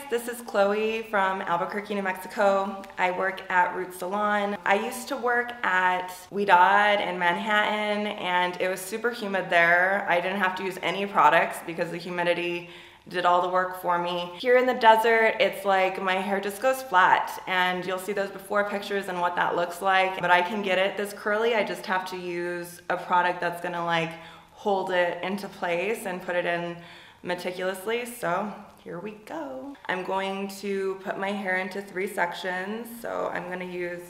this is Chloe from Albuquerque, New Mexico. I work at Root Salon. I used to work at Weedad in Manhattan, and it was super humid there. I didn't have to use any products because the humidity did all the work for me. Here in the desert, it's like my hair just goes flat, and you'll see those before pictures and what that looks like. But I can get it this curly. I just have to use a product that's gonna like hold it into place and put it in meticulously. So here we go. I'm going to put my hair into 3 sections. So I'm gonna use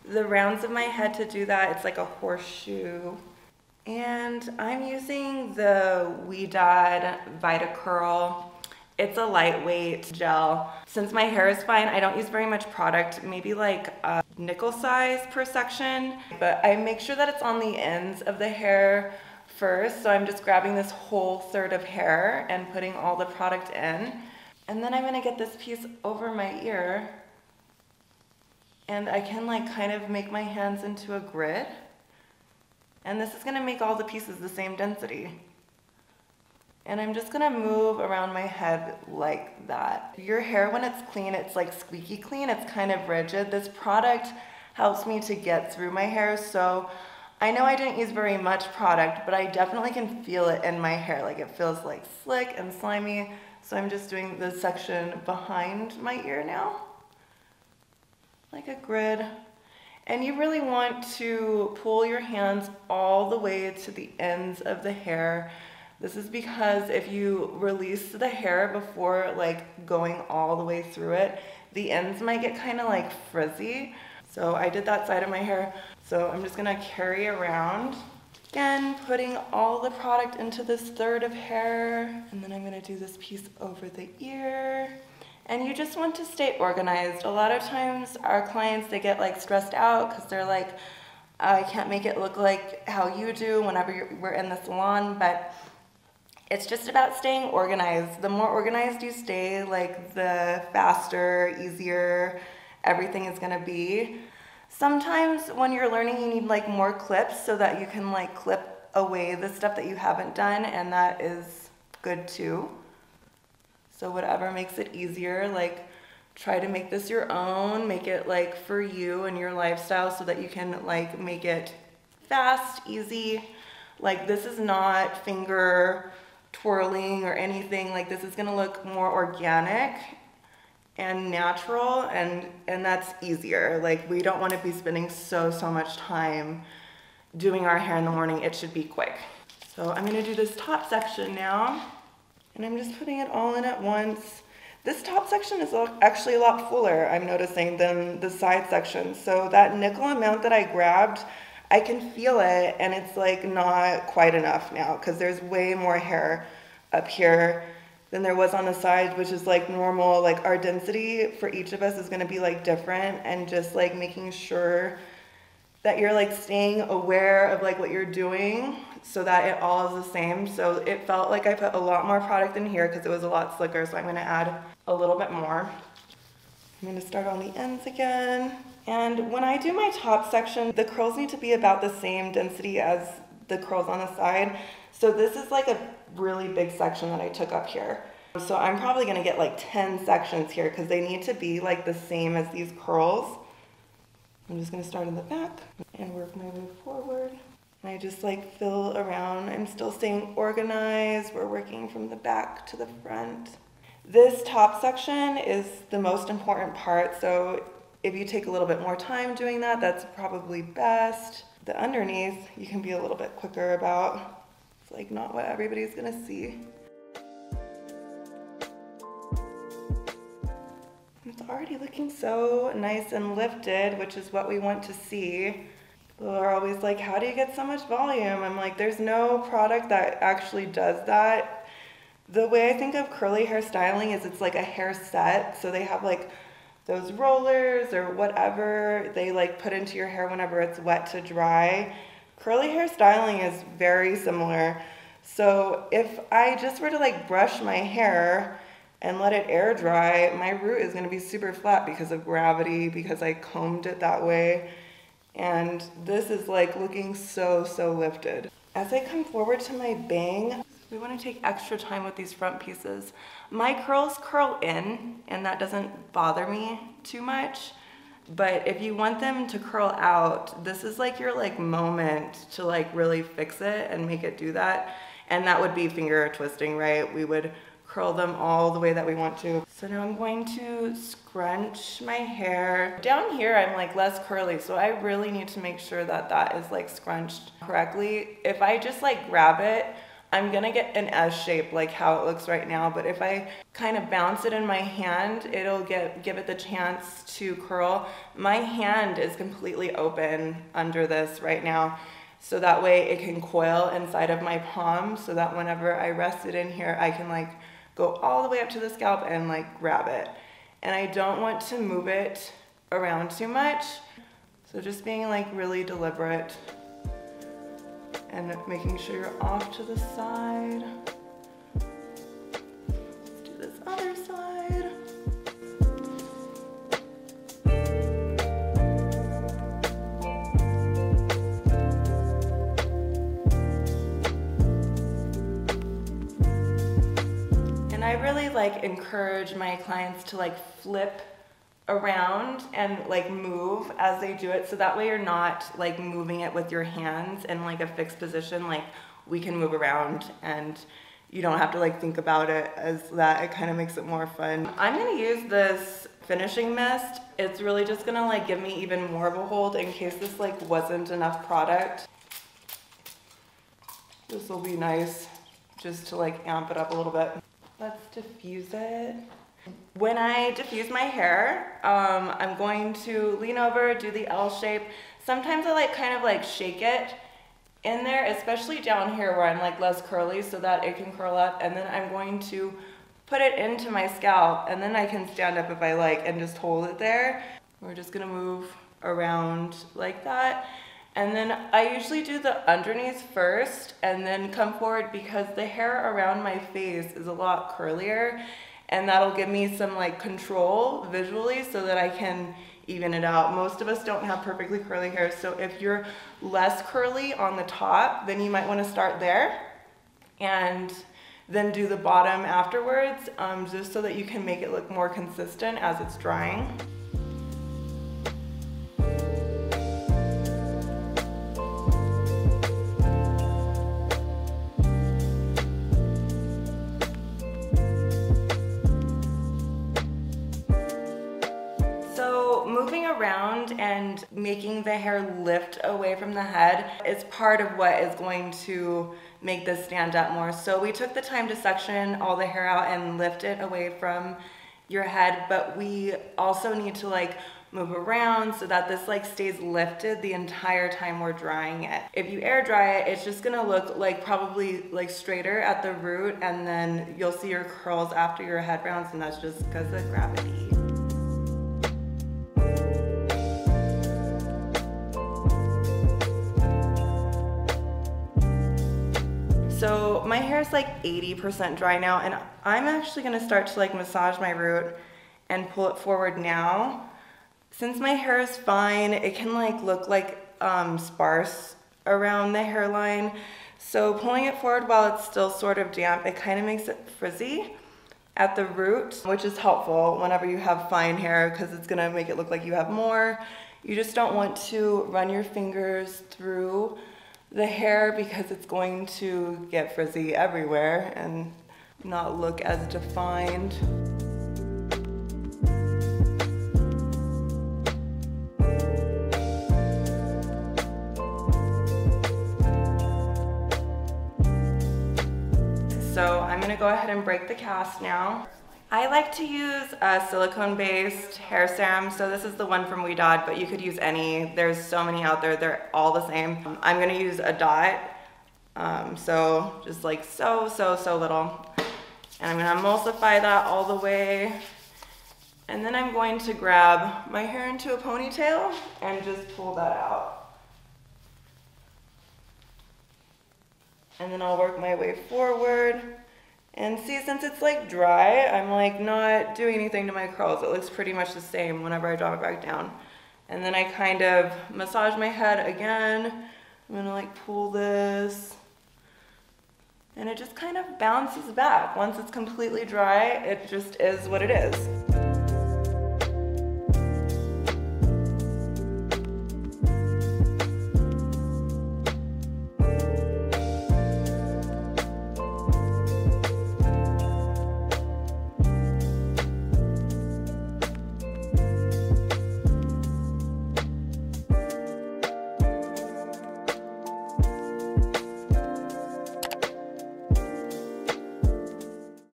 the rounds of my head to do that. It's like a horseshoe. And I'm using the Weedad Vita Curl. It's a lightweight gel. Since my hair is fine, I don't use very much product, maybe like a nickel size per section. But I make sure that it's on the ends of the hair first. So I'm just grabbing this whole third of hair and putting all the product in. And then I'm gonna get this piece over my ear. And I can like kind of make my hands into a grid. And this is gonna make all the pieces the same density. And I'm just gonna move around my head like that. Your hair, when it's clean, it's like squeaky clean. It's kind of rigid. This product helps me to get through my hair. So I know I didn't use very much product, but I definitely can feel it in my hair. Like it feels like slick and slimy. So I'm just doing the section behind my ear now, like a grid. And you really want to pull your hands all the way to the ends of the hair. This is because if you release the hair before like going all the way through it, the ends might get kind of like frizzy. So I did that side of my hair. So I'm just gonna carry around. Again, putting all the product into this third of hair. And then I'm gonna do this piece over the ear. And you just want to stay organized. A lot of times our clients, they get like stressed out because they're like, I can't make it look like how you do whenever we're in the salon, but it's just about staying organized. The more organized you stay, like the faster, easier everything is gonna be. Sometimes when you're learning, you need like more clips so that you can like clip away the stuff that you haven't done, and that is good too. So whatever makes it easier, like try to make this your own, make it like for you and your lifestyle so that you can like make it fast, easy. Like this is not finger twirling or anything. Like this is gonna look more organic and natural, and that's easier. Like we don't want to be spending so much time doing our hair in the morning. It should be quick. So I'm gonna do this top section now, and I'm just putting it all in at once. This top section is actually a lot fuller, I'm noticing, than the side section. So that nickel amount that I grabbed, I can feel it, and it's like not quite enough now because there's way more hair up here than there was on the side, which is like normal. Like our density for each of us is gonna be like different, and just like making sure that you're like staying aware of like what you're doing so that it all is the same. So it felt like I put a lot more product in here because it was a lot slicker, so I'm gonna add a little bit more. I'm gonna start on the ends again. And when I do my top section, the curls need to be about the same density as the curls on the side. So this is like a really big section that I took up here. So I'm probably gonna get like 10 sections here because they need to be like the same as these curls. I'm just gonna start in the back and work my way forward. And I just like fill around. I'm still staying organized. We're working from the back to the front. This top section is the most important part. So if you take a little bit more time doing that, that's probably best. The underneath, you can be a little bit quicker about. It's like not what everybody's gonna see. It's already looking so nice and lifted, which is what we want to see. People are always like, how do you get so much volume? I'm like, there's no product that actually does that. The way I think of curly hair styling is it's like a hair set. So they have like those rollers or whatever they like put into your hair whenever it's wet to dry. Curly hair styling is very similar. So if I just were to like brush my hair and let it air dry, my root is gonna be super flat because of gravity, because I combed it that way. And this is like looking so lifted. As I come forward to my bang, We want to take extra time with these front pieces. My curls curl in, and that doesn't bother me too much. But if you want them to curl out, this is like your moment to really fix it and make it do that. And that would be finger twisting, right? We would curl them all the way that we want to. So now I'm going to scrunch my hair. Down here, I'm less curly, so I really need to make sure that that is scrunched correctly. If I just grab it, I'm gonna get an S shape like how it looks right now, but if I kind of bounce it in my hand, it'll give it the chance to curl. My hand is completely open under this right now, so that way it can coil inside of my palm, so that whenever I rest it in here, I can go all the way up to the scalp and grab it. And I don't want to move it around too much, so just being really deliberate and making sure you're off to the side. Let's do this other side. And I really encourage my clients to flip around and move as they do it, so that way you're not moving it with your hands in a fixed position. We can move around and you don't have to think about it as that. It kind of makes it more fun. I'm gonna use this finishing mist. It's really just gonna give me even more of a hold in case this wasn't enough product. This will be nice just to amp it up a little bit. Let's diffuse it. When I diffuse my hair, I'm going to lean over, do the L shape. Sometimes I kind of shake it in there, especially down here where I'm less curly, so that it can curl up. And then I'm going to put it into my scalp, and then I can stand up if I and just hold it there. We're just gonna move around like that. And then I usually do the underneath first and then come forward, because the hair around my face is a lot curlier. And that'll give me some control visually so that I can even it out. Most of us don't have perfectly curly hair, so if you're less curly on the top, then you might want to start there and then do the bottom afterwards, just so that you can make it look more consistent as it's drying. Moving around and making the hair lift away from the head is part of what is going to make this stand up more. So we took the time to section all the hair out and lift it away from your head, but we also need to move around so that this stays lifted the entire time we're drying it. If you air dry it, it's just gonna look probably straighter at the root, and then you'll see your curls after your head rounds, and that's just because of gravity. So my hair is 80% dry now, and I'm actually gonna start to massage my root and pull it forward now. Since my hair is fine, it can look sparse around the hairline. So pulling it forward while it's still sort of damp, it kind of makes it frizzy at the root, which is helpful whenever you have fine hair, because it's gonna make it look like you have more. You just don't want to run your fingers through the hair, because it's going to get frizzy everywhere and not look as defined. So I'm gonna go ahead and break the cast now. I like to use a silicone-based hair serum, so this is the one from Ouidad, but you could use any. There's so many out there, they're all the same. I'm gonna use a dot, so just so little. And I'm gonna emulsify that all the way. And then I'm going to grab my hair into a ponytail and just pull that out. And then I'll work my way forward. And see, since it's dry, I'm not doing anything to my curls. It looks pretty much the same whenever I drop it back down. And then I kind of massage my head again. I'm gonna pull this and it just kind of bounces back. Once it's completely dry, it just is what it is.